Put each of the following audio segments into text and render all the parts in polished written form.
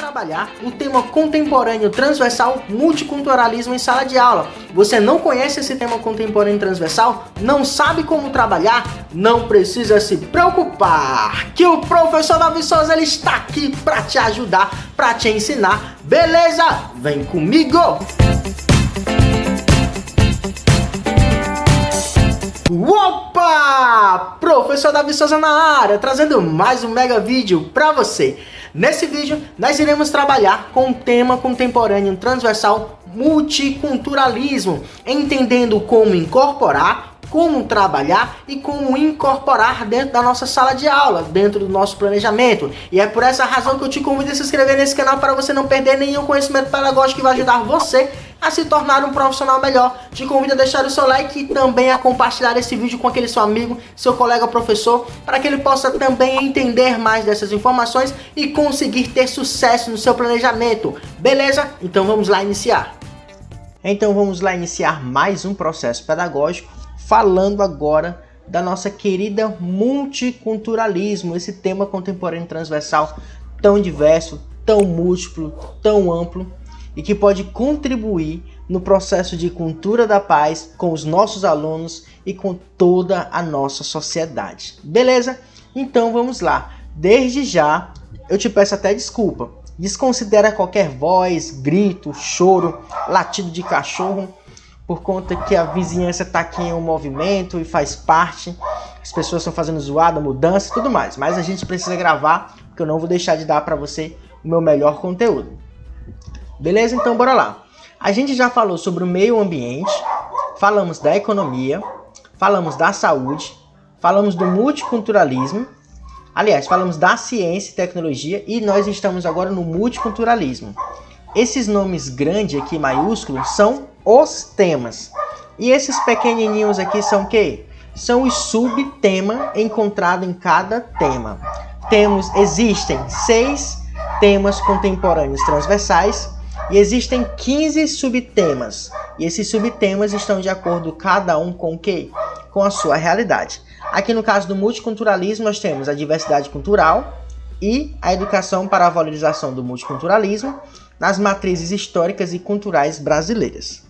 trabalhar o tema contemporâneo transversal multiculturalismo em sala de aula. Você não conhece esse tema contemporâneo transversal? Não sabe como trabalhar? Não precisa se preocupar, que o professor Davi Souza ele está aqui para te ajudar, para te ensinar, beleza? Vem comigo! Opa! Professor Davi Souza na área, trazendo mais um mega vídeo para você. Nesse vídeo, nós iremos trabalhar com o tema contemporâneo transversal multiculturalismo, entendendo como incorporar, como trabalhar e como incorporar dentro da nossa sala de aula, dentro do nosso planejamento. E é por essa razão que eu te convido a se inscrever nesse canal para você não perder nenhum conhecimento pedagógico que vai ajudar você a se tornar um profissional melhor. Te convido a deixar o seu like e também a compartilhar esse vídeo com aquele seu amigo, seu colega professor, para que ele possa também entender mais dessas informações e conseguir ter sucesso no seu planejamento. Beleza? Então vamos lá iniciar. Então vamos lá iniciar mais um processo pedagógico, falando agora da nossa querida multiculturalismo, esse tema contemporâneo transversal tão diverso, tão múltiplo, tão amplo e que pode contribuir no processo de cultura da paz com os nossos alunos e com toda a nossa sociedade. Beleza? Então vamos lá. Desde já, eu te peço até desculpa. Desconsidera qualquer voz, grito, choro, latido de cachorro, por conta que a vizinhança está aqui em um movimento e faz parte. As pessoas estão fazendo zoada, mudança e tudo mais. Mas a gente precisa gravar, porque eu não vou deixar de dar para você o meu melhor conteúdo. Beleza? Então bora lá. A gente já falou sobre o meio ambiente, falamos da economia, falamos da saúde, falamos do multiculturalismo. Aliás, falamos da ciência e tecnologia e nós estamos agora no multiculturalismo. Esses nomes grandes aqui, maiúsculos, são os temas. E esses pequenininhos aqui são o quê? São os subtemas encontrados em cada tema. Existem 6 temas contemporâneos transversais e existem 15 subtemas. E esses subtemas estão de acordo cada um com o quê? Com a sua realidade. Aqui no caso do multiculturalismo nós temos a diversidade cultural e a educação para a valorização do multiculturalismo nas matrizes históricas e culturais brasileiras.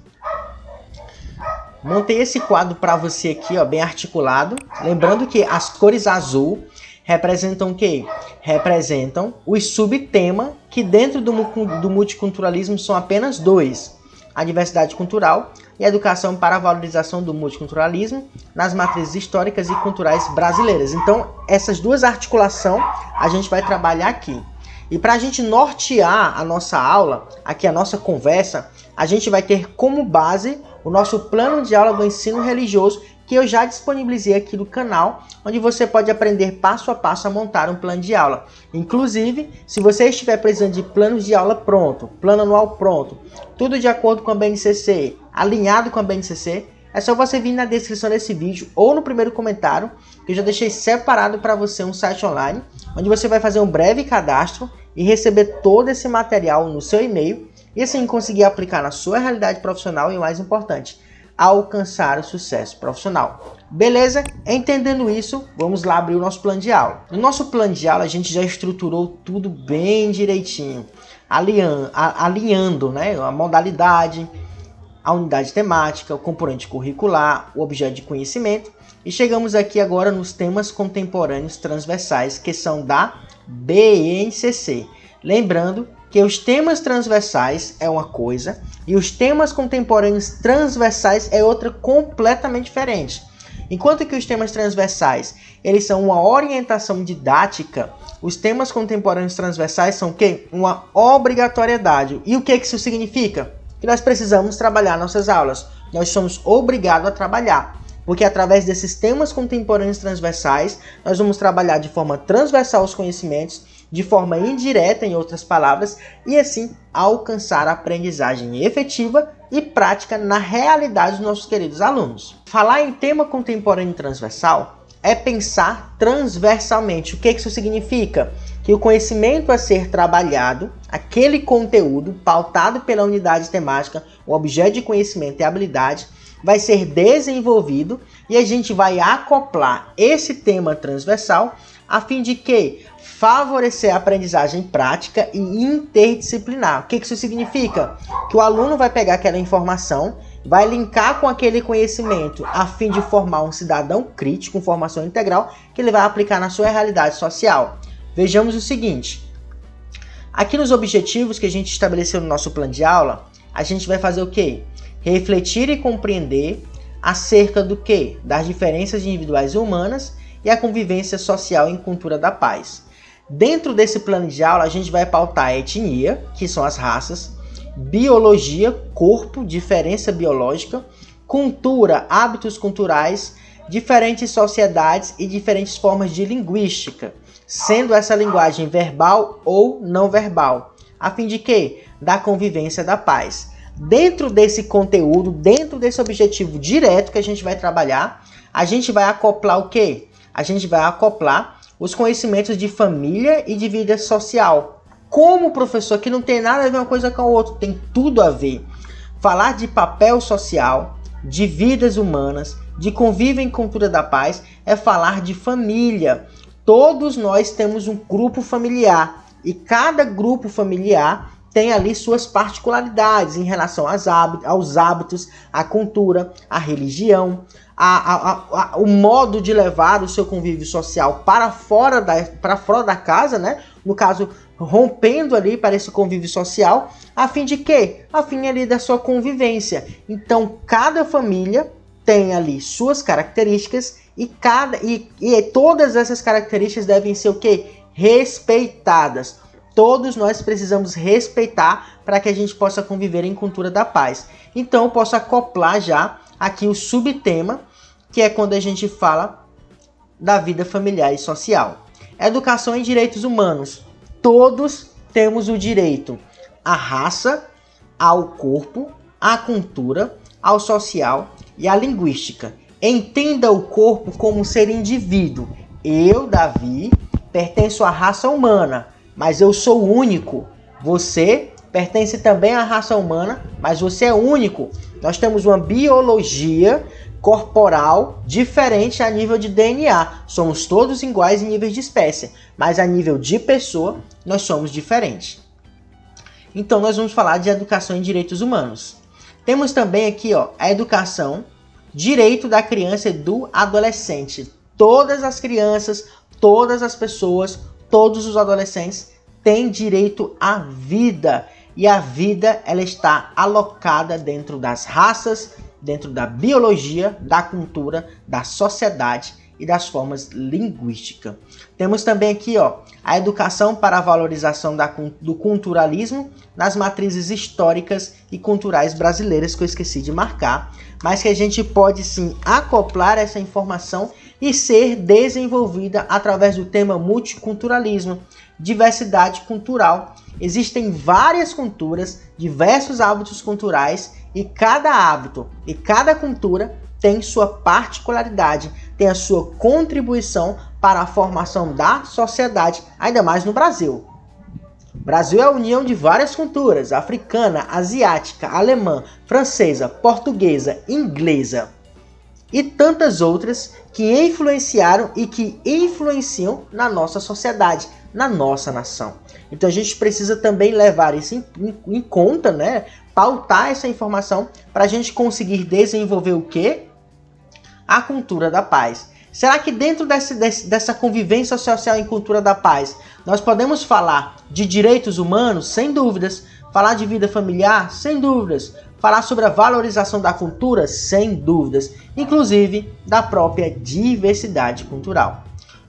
Montei esse quadro para você aqui, ó, bem articulado. Lembrando que as cores azul representam o quê? Representam os subtemas que dentro do multiculturalismo são apenas 2. A diversidade cultural e a educação para a valorização do multiculturalismo nas matrizes históricas e culturais brasileiras. Então, essas duas articulações a gente vai trabalhar aqui. E para a gente nortear a nossa aula, aqui a nossa conversa, a gente vai ter como base o nosso plano de aula do ensino religioso, que eu já disponibilizei aqui no canal, onde você pode aprender passo a passo a montar um plano de aula. Inclusive, se você estiver precisando de planos de aula pronto, plano anual pronto, tudo de acordo com a BNCC, alinhado com a BNCC, é só você vir na descrição desse vídeo ou no primeiro comentário, que eu já deixei separado para você um site online, onde você vai fazer um breve cadastro e receber todo esse material no seu e-mail, e assim conseguir aplicar na sua realidade profissional e, o mais importante, alcançar o sucesso profissional. Beleza? Entendendo isso, vamos lá abrir o nosso plano de aula. No nosso plano de aula, a gente já estruturou tudo bem direitinho, alinhando, né, a modalidade, a unidade temática, o componente curricular, o objeto de conhecimento. E chegamos aqui agora nos temas contemporâneos transversais, que são da BNCC. Lembrando que os temas transversais é uma coisa e os temas contemporâneos transversais é outra completamente diferente. Enquanto que os temas transversais, eles são uma orientação didática, os temas contemporâneos transversais são o quê? Uma obrigatoriedade. E o que isso significa? Que nós precisamos trabalhar nossas aulas. Nós somos obrigados a trabalhar. Porque através desses temas contemporâneos transversais, nós vamos trabalhar de forma transversal os conhecimentos, de forma indireta, em outras palavras, e assim alcançar a aprendizagem efetiva e prática na realidade dos nossos queridos alunos. Falar em tema contemporâneo transversal é pensar transversalmente. O que isso significa? Que o conhecimento a ser trabalhado, aquele conteúdo pautado pela unidade temática, o objeto de conhecimento e habilidade, vai ser desenvolvido e a gente vai acoplar esse tema transversal a fim de que favorecer a aprendizagem prática e interdisciplinar. O que isso significa? Que o aluno vai pegar aquela informação, vai linkar com aquele conhecimento a fim de formar um cidadão crítico, com formação integral, que ele vai aplicar na sua realidade social. Vejamos o seguinte. Aqui nos objetivos que a gente estabeleceu no nosso plano de aula, a gente vai fazer o quê? Refletir e compreender acerca do quê? Das diferenças individuais e humanas e a convivência social em cultura da paz. Dentro desse plano de aula, a gente vai pautar a etnia, que são as raças, biologia, corpo, diferença biológica, cultura, hábitos culturais, diferentes sociedades e diferentes formas de linguística, sendo essa linguagem verbal ou não verbal, a fim de quê? Da convivência da paz. Dentro desse conteúdo, dentro desse objetivo direto que a gente vai trabalhar, a gente vai acoplar o quê? A gente vai acoplar os conhecimentos de família e de vida social. Como professor, que não tem nada a ver uma coisa com a outra, tem tudo a ver. Falar de papel social, de vidas humanas, de convívio em cultura da paz, é falar de família. Todos nós temos um grupo familiar e cada grupo familiar tem ali suas particularidades em relação aos hábitos, à cultura, à religião, o modo de levar o seu convívio social para fora da casa, né? No caso, rompendo ali para esse convívio social, a fim de quê? A fim ali da sua convivência. Então, cada família tem ali suas características e todas essas características devem ser o quê? Respeitadas. Todos nós precisamos respeitar para que a gente possa conviver em cultura da paz. Então, eu posso acoplar já aqui o subtema, que é quando a gente fala da vida familiar e social. Educação e direitos humanos. Todos temos o direito à raça, ao corpo, à cultura, ao social e à linguística. Entenda o corpo como ser indivíduo. Eu, Davi, pertenço à raça humana, mas eu sou único. Você pertence também à raça humana, mas você é único. Nós temos uma biologia corporal diferente a nível de DNA. Somos todos iguais em níveis de espécie, mas a nível de pessoa, nós somos diferentes. Então, nós vamos falar de educação e direitos humanos. Temos também aqui a educação, direito da criança e do adolescente. Todas as crianças, todas as pessoas, todos os adolescentes têm direito à vida. E a vida, ela está alocada dentro das raças, dentro da biologia, da cultura, da sociedade e das formas linguísticas. Temos também aqui a educação para a valorização do culturalismo nas matrizes históricas e culturais brasileiras, que eu esqueci de marcar, mas que a gente pode sim acoplar essa informação e ser desenvolvida através do tema multiculturalismo, diversidade cultural. Existem várias culturas, diversos hábitos culturais e cada hábito e cada cultura tem sua particularidade, tem a sua contribuição para a formação da sociedade, ainda mais no Brasil. O Brasil é a união de várias culturas, africana, asiática, alemã, francesa, portuguesa, inglesa e tantas outras que influenciaram e que influenciam na nossa sociedade, na nossa nação. Então a gente precisa também levar isso em conta, né? Pautar essa informação para a gente conseguir desenvolver o quê? A cultura da paz. Será que dentro dessa convivência social em cultura da paz, nós podemos falar de direitos humanos? Sem dúvidas. Falar de vida familiar? Sem dúvidas. Falar sobre a valorização da cultura? Sem dúvidas. Inclusive da própria diversidade cultural.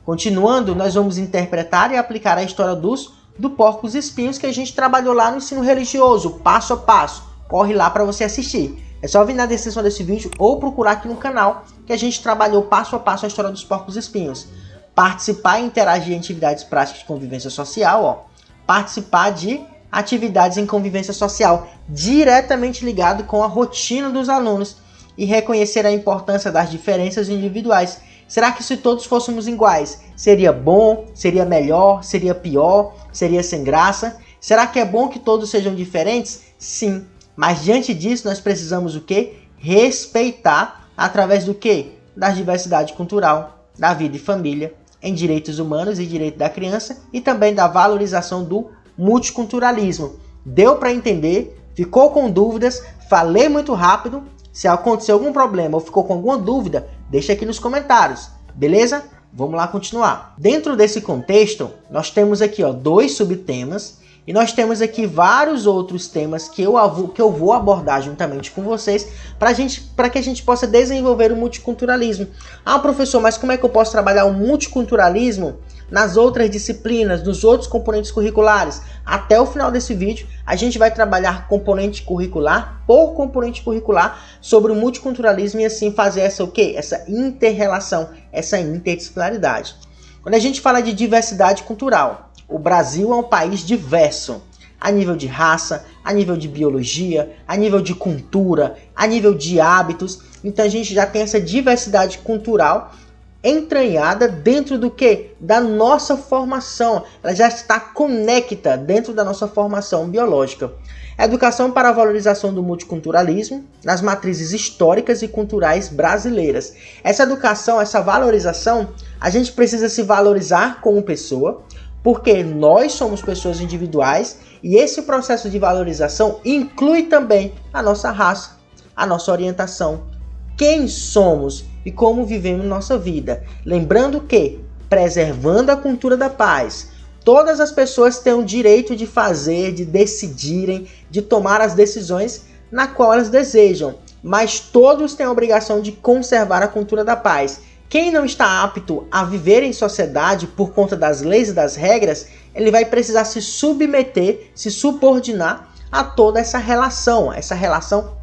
Continuando, nós vamos interpretar e aplicar a história do Porcos e Espinhos que a gente trabalhou lá no ensino religioso, passo a passo. Corre lá para você assistir. É só vir na descrição desse vídeo ou procurar aqui no canal que a gente trabalhou passo a passo a história dos porcos e espinhos. Participar e interagir em atividades práticas de convivência social, participar de atividades em convivência social diretamente ligado com a rotina dos alunos e reconhecer a importância das diferenças individuais. Será que se todos fôssemos iguais, seria bom, seria melhor, seria pior, seria sem graça? Será que é bom que todos sejam diferentes? Sim. Mas diante disso, nós precisamos o quê? Respeitar através do quê? Da diversidade cultural, da vida e família, em direitos humanos e direito da criança e também da valorização do multiculturalismo. Deu para entender? Ficou com dúvidas? Falei muito rápido? Se aconteceu algum problema ou ficou com alguma dúvida, deixa aqui nos comentários, beleza? Vamos lá continuar. Dentro desse contexto, nós temos aqui 2 subtemas e nós temos aqui vários outros temas que eu vou abordar juntamente com vocês para que a gente possa desenvolver o multiculturalismo. Ah, professor, mas como é que eu posso trabalhar o multiculturalismo nas outras disciplinas, nos outros componentes curriculares? Até o final desse vídeo, a gente vai trabalhar componente curricular por componente curricular sobre o multiculturalismo e assim fazer essa inter-relação, essa interdisciplinaridade. Quando a gente fala de diversidade cultural, o Brasil é um país diverso, a nível de raça, a nível de biologia, a nível de cultura, a nível de hábitos. Então a gente já tem essa diversidade cultural entranhada dentro do que? Da nossa formação. Ela já está conecta dentro da nossa formação biológica. Educação para a valorização do multiculturalismo nas matrizes históricas e culturais brasileiras. Essa educação, essa valorização, a gente precisa se valorizar como pessoa, porque nós somos pessoas individuais e esse processo de valorização inclui também a nossa raça, a nossa orientação, quem somos e como vivemos nossa vida. Lembrando que, preservando a cultura da paz, todas as pessoas têm o direito de fazer, de decidirem, de tomar as decisões na qual elas desejam, mas todos têm a obrigação de conservar a cultura da paz. Quem não está apto a viver em sociedade por conta das leis e das regras, ele vai precisar se submeter, se subordinar a toda essa relação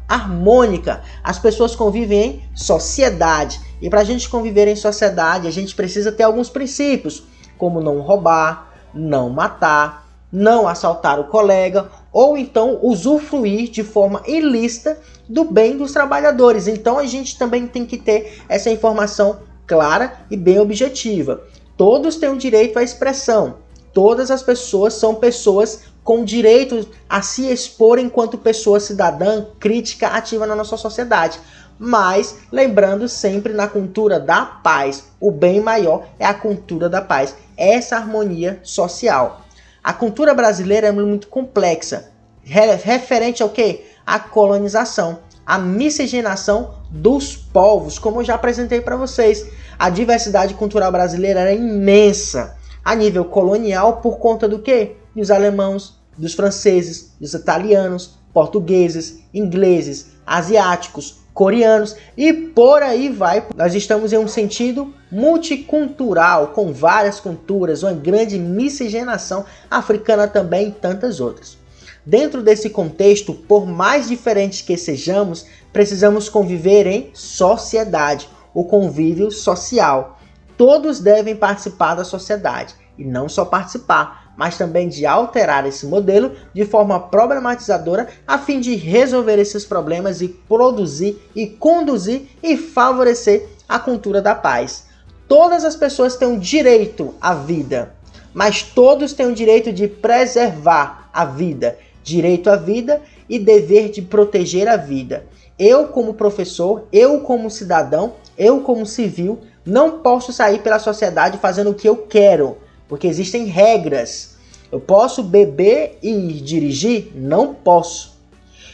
harmônica. As pessoas convivem em sociedade e para a gente conviver em sociedade, a gente precisa ter alguns princípios, como não roubar, não matar, não assaltar o colega ou então usufruir de forma ilícita do bem dos trabalhadores. Então a gente também tem que ter essa informação clara e bem objetiva. Todos têm o direito à expressão. Todas as pessoas são pessoas com direito a se expor enquanto pessoa cidadã, crítica, ativa na nossa sociedade. Mas lembrando sempre na cultura da paz. O bem maior é a cultura da paz. Essa harmonia social. A cultura brasileira é muito complexa. Referente ao quê? A colonização, a miscigenação dos povos, como eu já apresentei para vocês. A diversidade cultural brasileira era imensa a nível colonial por conta do quê? Dos alemãos, dos franceses, dos italianos, portugueses, ingleses, asiáticos, coreanos e por aí vai. Nós estamos em um sentido multicultural, com várias culturas, uma grande miscigenação africana também e tantas outras. Dentro desse contexto, por mais diferentes que sejamos, precisamos conviver em sociedade, o convívio social. Todos devem participar da sociedade, e não só participar, mas também de alterar esse modelo de forma problematizadora a fim de resolver esses problemas e produzir e conduzir e favorecer a cultura da paz. Todas as pessoas têm o direito à vida, mas todos têm o direito de preservar a vida, direito à vida e dever de proteger a vida. Eu como professor, eu como cidadão, eu como civil, não posso sair pela sociedade fazendo o que eu quero, porque existem regras. Eu posso beber e dirigir? Não posso.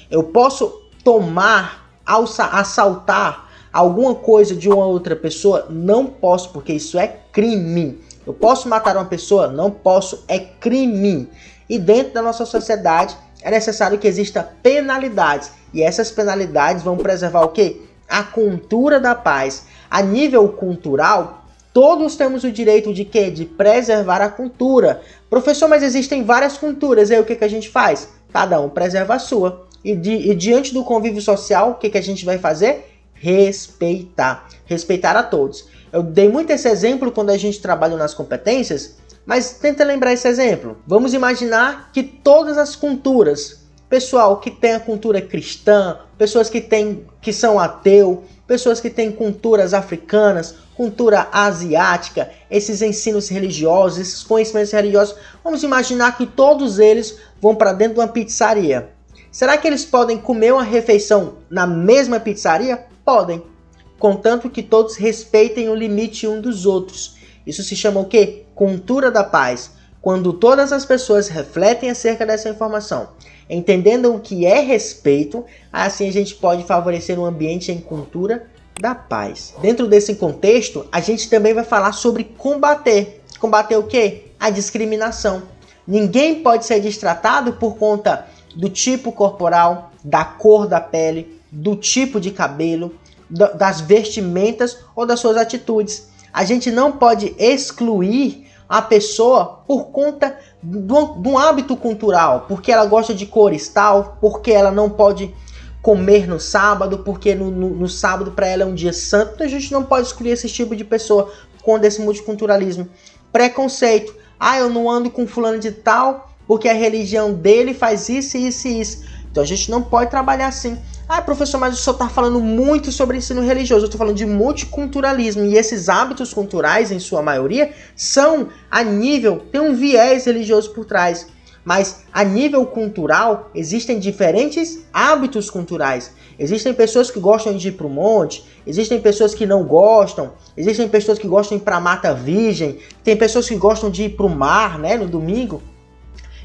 Eu posso assaltar alguma coisa de uma outra pessoa? Não posso, porque isso é crime. Eu posso matar uma pessoa? Não posso, é crime. E dentro da nossa sociedade é necessário que existam penalidades. E essas penalidades vão preservar o quê? A cultura da paz. A nível cultural, todos temos o direito de quê? De preservar a cultura. Professor, mas existem várias culturas, aí o que a gente faz? Cada um preserva a sua. E diante do convívio social, o que a gente vai fazer? Respeitar. Respeitar a todos. Eu dei muito esse exemplo quando a gente trabalha nas competências, mas tenta lembrar esse exemplo. Vamos imaginar que todas as culturas, pessoal que tem a cultura cristã, pessoas que são ateu, pessoas que têm culturas africanas, cultura asiática, esses ensinos religiosos, esses conhecimentos religiosos, vamos imaginar que todos eles vão para dentro de uma pizzaria. Será que eles podem comer uma refeição na mesma pizzaria? Podem, contanto que todos respeitem o limite um dos outros. Isso se chama o quê? Cultura da paz. Quando todas as pessoas refletem acerca dessa informação, entendendo o que é respeito, assim a gente pode favorecer um ambiente em cultura da paz. Dentro desse contexto, a gente também vai falar sobre combater. Combater o quê? A discriminação. Ninguém pode ser destratado por conta do tipo corporal, da cor da pele, do tipo de cabelo, das vestimentas ou das suas atitudes. A gente não pode excluir a pessoa por conta de um hábito cultural, porque ela gosta de cores tal, porque ela não pode comer no sábado, porque no sábado para ela é um dia santo. Então a gente não pode excluir esse tipo de pessoa por conta desse multiculturalismo. Preconceito. Eu não ando com fulano de tal porque a religião dele faz isso, isso e isso. Então a gente não pode trabalhar assim. Professor, mas o senhor está falando muito sobre ensino religioso. Eu estou falando de multiculturalismo. E esses hábitos culturais, em sua maioria, são a nível... Tem um viés religioso por trás. Mas a nível cultural, existem diferentes hábitos culturais. Existem pessoas que gostam de ir para o monte. Existem pessoas que não gostam. Existem pessoas que gostam de ir para a Mata Virgem. Tem pessoas que gostam de ir para o mar, né, no domingo.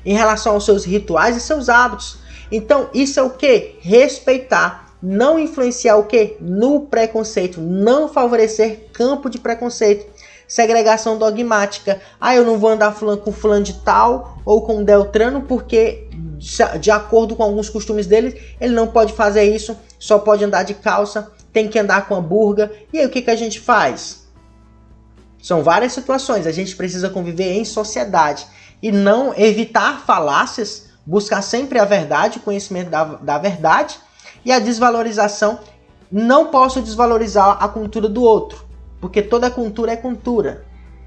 Em relação aos seus rituais e seus hábitos. Então, isso é o quê? Respeitar, não influenciar o quê? No preconceito, não favorecer campo de preconceito. Segregação dogmática. Eu não vou andar com fulano de tal ou com Deltrano porque, de acordo com alguns costumes dele, ele não pode fazer isso, só pode andar de calça, tem que andar com hambúrguer. E aí, o que a gente faz? São várias situações, a gente precisa conviver em sociedade e não evitar falácias, buscar sempre a verdade, o conhecimento da verdade e a desvalorização. Não posso desvalorizar a cultura do outro, porque toda cultura é cultura.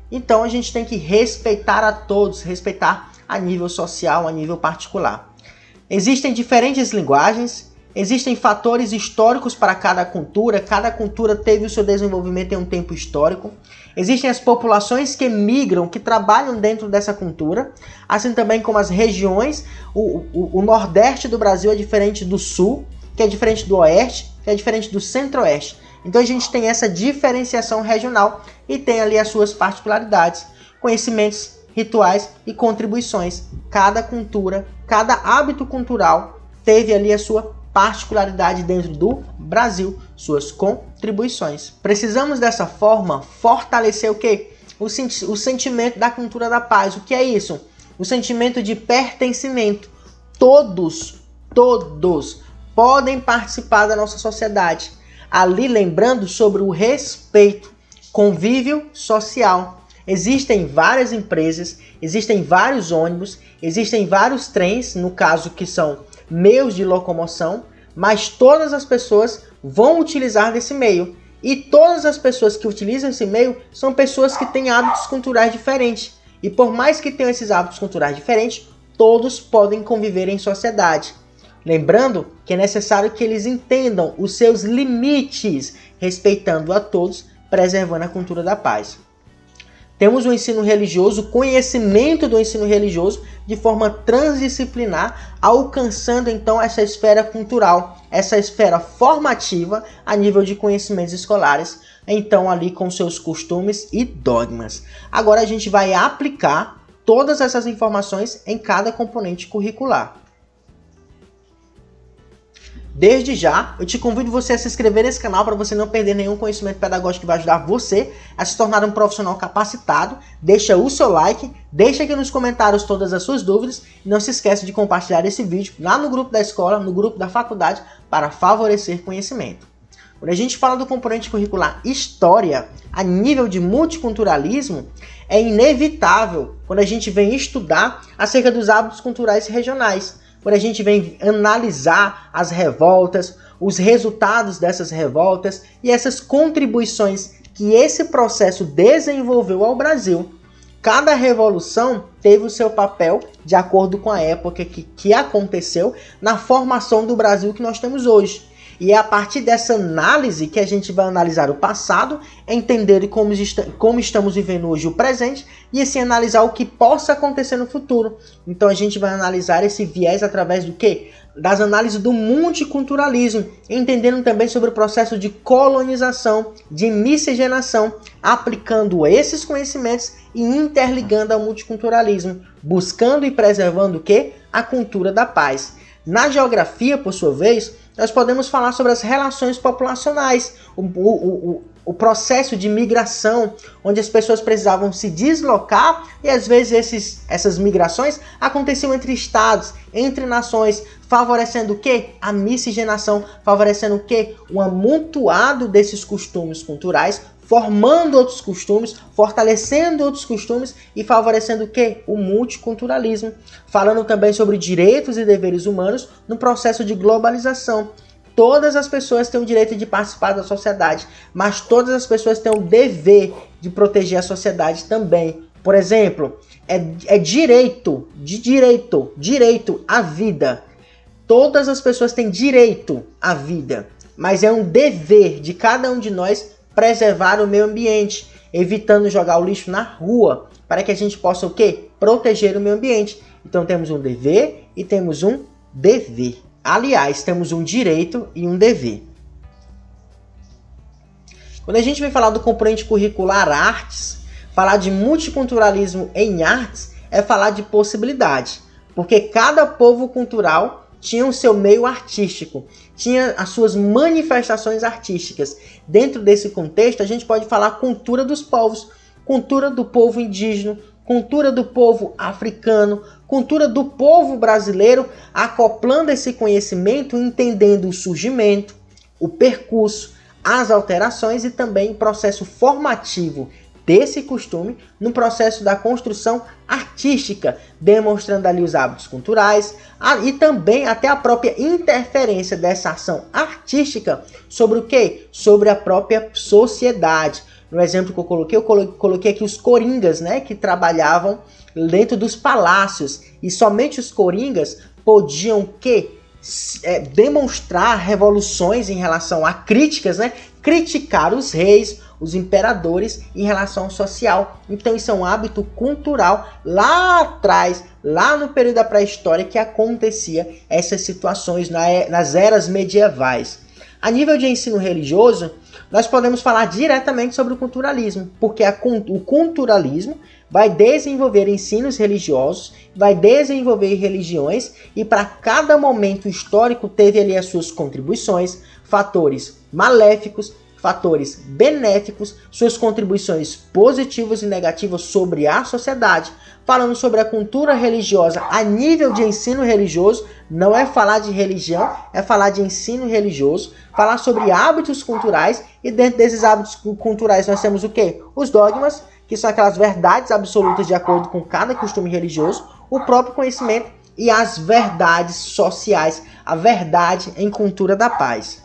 Então a gente tem que respeitar a todos, respeitar a nível social, a nível particular. Existem diferentes linguagens, existem fatores históricos para cada cultura teve o seu desenvolvimento em um tempo histórico. Existem as populações que migram, que trabalham dentro dessa cultura, assim também como as regiões. O Nordeste do Brasil é diferente do Sul, que é diferente do Oeste, que é diferente do Centro-Oeste. Então a gente tem essa diferenciação regional e tem ali as suas particularidades, conhecimentos, rituais e contribuições. Cada cultura, cada hábito cultural teve ali a sua particularidade dentro do Brasil, suas contribuições. Precisamos dessa forma fortalecer o quê? O sentimento da cultura da paz. O que é isso? O sentimento de pertencimento. Todos podem participar da nossa sociedade. Ali lembrando sobre o respeito, convívio social. Existem várias empresas, existem vários ônibus, existem vários trens, no caso que são meios de locomoção, mas todas as pessoas vão utilizar desse meio. E todas as pessoas que utilizam esse meio são pessoas que têm hábitos culturais diferentes. E por mais que tenham esses hábitos culturais diferentes, todos podem conviver em sociedade. Lembrando que é necessário que eles entendam os seus limites, respeitando a todos, preservando a cultura da paz. Temos o ensino religioso, o conhecimento do ensino religioso de forma transdisciplinar, alcançando então essa esfera cultural, essa esfera formativa a nível de conhecimentos escolares, então ali com seus costumes e dogmas. Agora a gente vai aplicar todas essas informações em cada componente curricular. Desde já, eu te convido você a se inscrever nesse canal para você não perder nenhum conhecimento pedagógico que vai ajudar você a se tornar um profissional capacitado. Deixa o seu like, deixa aqui nos comentários todas as suas dúvidas e não se esqueça de compartilhar esse vídeo lá no grupo da escola, no grupo da faculdade, para favorecer conhecimento. Quando a gente fala do componente curricular História, a nível de multiculturalismo, é inevitável quando a gente vem estudar acerca dos hábitos culturais regionais. Quando a gente vem analisar as revoltas, os resultados dessas revoltas e essas contribuições que esse processo desenvolveu ao Brasil. Cada revolução teve o seu papel de acordo com a época que aconteceu na formação do Brasil que nós temos hoje. E é a partir dessa análise que a gente vai analisar o passado, entender como estamos vivendo hoje o presente e assim analisar o que possa acontecer no futuro. Então a gente vai analisar esse viés através do quê? Das análises do multiculturalismo, entendendo também sobre o processo de colonização, de miscigenação, aplicando esses conhecimentos e interligando ao multiculturalismo, buscando e preservando o quê? A cultura da paz. Na geografia, por sua vez, nós podemos falar sobre as relações populacionais, o processo de migração, onde as pessoas precisavam se deslocar e às vezes essas migrações aconteciam entre estados, entre nações, favorecendo o quê? A miscigenação, favorecendo o quê? O amontoado desses costumes culturais, formando outros costumes, fortalecendo outros costumes e favorecendo o quê? O multiculturalismo. Falando também sobre direitos e deveres humanos no processo de globalização. Todas as pessoas têm o direito de participar da sociedade, mas todas as pessoas têm o dever de proteger a sociedade também. Por exemplo, direito à vida. Todas as pessoas têm direito à vida, mas é um dever de cada um de nós preservar o meio ambiente, evitando jogar o lixo na rua, para que a gente possa o quê? Proteger o meio ambiente. Então temos um dever e temos um dever. Aliás, temos um direito e um dever. Quando a gente vem falar do componente curricular artes, falar de multiculturalismo em artes é falar de possibilidade, porque cada povo cultural tinha o seu meio artístico, tinha as suas manifestações artísticas. Dentro desse contexto, a gente pode falar cultura dos povos, cultura do povo indígena, cultura do povo africano, cultura do povo brasileiro, acoplando esse conhecimento, entendendo o surgimento, o percurso, as alterações e também o processo formativo desse costume no processo da construção artística, demonstrando ali os hábitos culturais e também até a própria interferência dessa ação artística sobre o quê? Sobre a própria sociedade. No exemplo que eu coloquei aqui os coringas, né, que trabalhavam dentro dos palácios e somente os coringas podiam demonstrar revoluções em relação a críticas, né, criticar os reis, os imperadores em relação ao social. Então isso é um hábito cultural lá atrás, lá no período da pré-história, que acontecia essas situações nas eras medievais. A nível de ensino religioso, nós podemos falar diretamente sobre o culturalismo, porque o culturalismo vai desenvolver ensinos religiosos, vai desenvolver religiões e para cada momento histórico teve ali as suas contribuições, fatores maléficos, fatores benéficos, suas contribuições positivas e negativas sobre a sociedade. Falando sobre a cultura religiosa a nível de ensino religioso, não é falar de religião, é falar de ensino religioso, falar sobre hábitos culturais, e dentro desses hábitos culturais nós temos o quê? Os dogmas, que são aquelas verdades absolutas de acordo com cada costume religioso, o próprio conhecimento e as verdades sociais, a verdade em cultura da paz.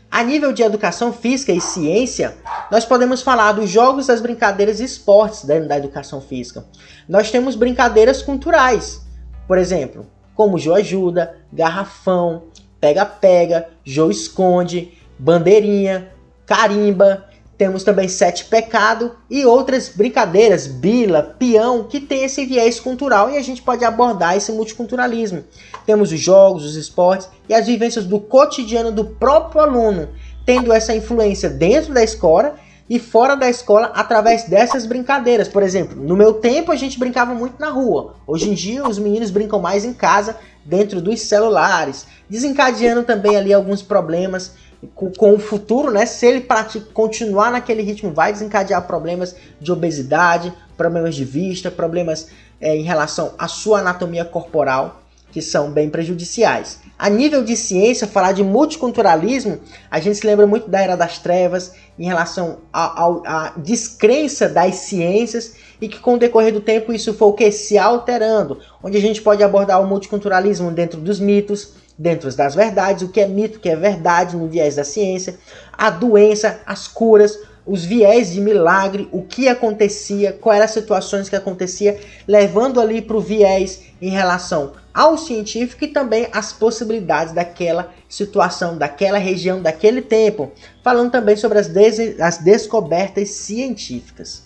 A nível de educação física e ciência, nós podemos falar dos jogos, das brincadeiras e esportes dentro da educação física. Nós temos brincadeiras culturais, por exemplo, como Jô Ajuda, Garrafão, Pega-Pega, Jô Esconde, Bandeirinha, Carimba. Temos também Sete Pecados e outras brincadeiras, bila, peão, que tem esse viés cultural e a gente pode abordar esse multiculturalismo. Temos os jogos, os esportes e as vivências do cotidiano do próprio aluno, tendo essa influência dentro da escola e fora da escola através dessas brincadeiras. Por exemplo, no meu tempo a gente brincava muito na rua. Hoje em dia os meninos brincam mais em casa, dentro dos celulares, desencadeando também ali alguns problemas com o futuro, né? Se ele continuar naquele ritmo, vai desencadear problemas de obesidade, problemas de vista, problemas em relação à sua anatomia corporal, que são bem prejudiciais. A nível de ciência, falar de multiculturalismo, a gente se lembra muito da Era das Trevas, em relação à descrença das ciências, e que com o decorrer do tempo isso foi o que? Se alterando, onde a gente pode abordar o multiculturalismo dentro dos mitos, dentro das verdades, o que é mito, o que é verdade no viés da ciência, a doença, as curas, os viés de milagre, o que acontecia, quais eram as situações que acontecia, levando ali para o viés em relação ao científico e também as possibilidades daquela situação, daquela região, daquele tempo, falando também sobre as descobertas científicas.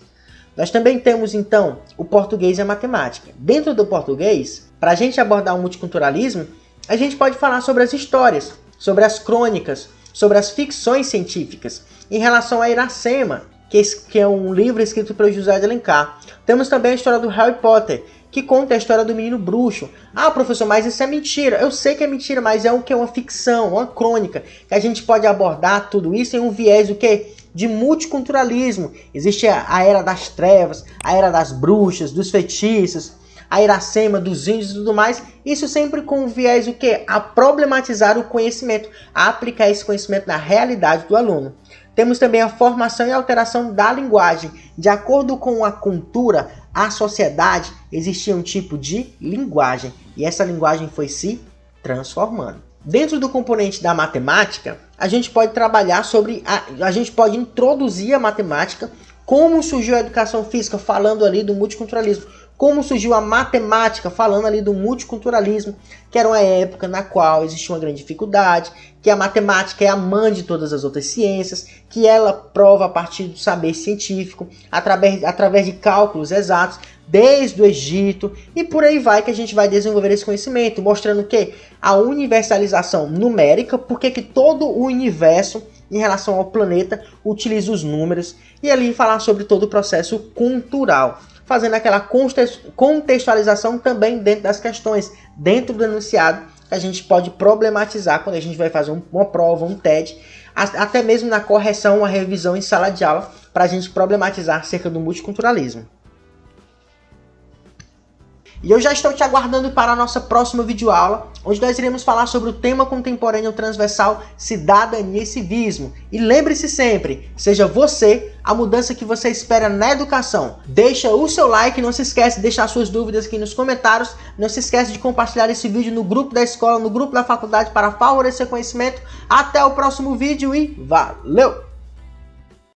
Nós também temos então o português e a matemática. Dentro do português, para a gente abordar o multiculturalismo, a gente pode falar sobre as histórias, sobre as crônicas, sobre as ficções científicas. Em relação a Iracema, que é um livro escrito por José de Alencar. Temos também a história do Harry Potter, que conta a história do menino bruxo. Ah, professor, mas isso é mentira. Eu sei que é mentira, mas é o que? Uma ficção, uma crônica, que a gente pode abordar tudo isso em um viés do quê? De multiculturalismo. Existe a era das trevas, a era das bruxas, dos feitiços, a Iracema, dos índios e tudo mais. Isso sempre com o viés o quê? A problematizar o conhecimento, a aplicar esse conhecimento na realidade do aluno. Temos também a formação e alteração da linguagem. De acordo com a cultura, a sociedade, existia um tipo de linguagem. E essa linguagem foi se transformando. Dentro do componente da matemática, a gente pode trabalhar sobre... A gente pode introduzir a matemática, como surgiu a educação física, falando ali do multiculturalismo. Como surgiu a matemática, falando ali do multiculturalismo, que era uma época na qual existia uma grande dificuldade, que a matemática é a mãe de todas as outras ciências, que ela prova a partir do saber científico, através de cálculos exatos, desde o Egito, e por aí vai que a gente vai desenvolver esse conhecimento, mostrando que a universalização numérica, porque que todo o universo, em relação ao planeta, utiliza os números, e ali falar sobre todo o processo cultural, fazendo aquela contextualização também dentro das questões, dentro do enunciado, que a gente pode problematizar quando a gente vai fazer uma prova, um TED, até mesmo na correção, uma revisão em sala de aula, para a gente problematizar acerca do multiculturalismo. E eu já estou te aguardando para a nossa próxima videoaula, onde nós iremos falar sobre o tema contemporâneo transversal cidadania e civismo. E lembre-se sempre, seja você a mudança que você espera na educação. Deixa o seu like, não se esquece de deixar suas dúvidas aqui nos comentários. Não se esquece de compartilhar esse vídeo no grupo da escola, no grupo da faculdade para favorecer conhecimento. Até o próximo vídeo e valeu!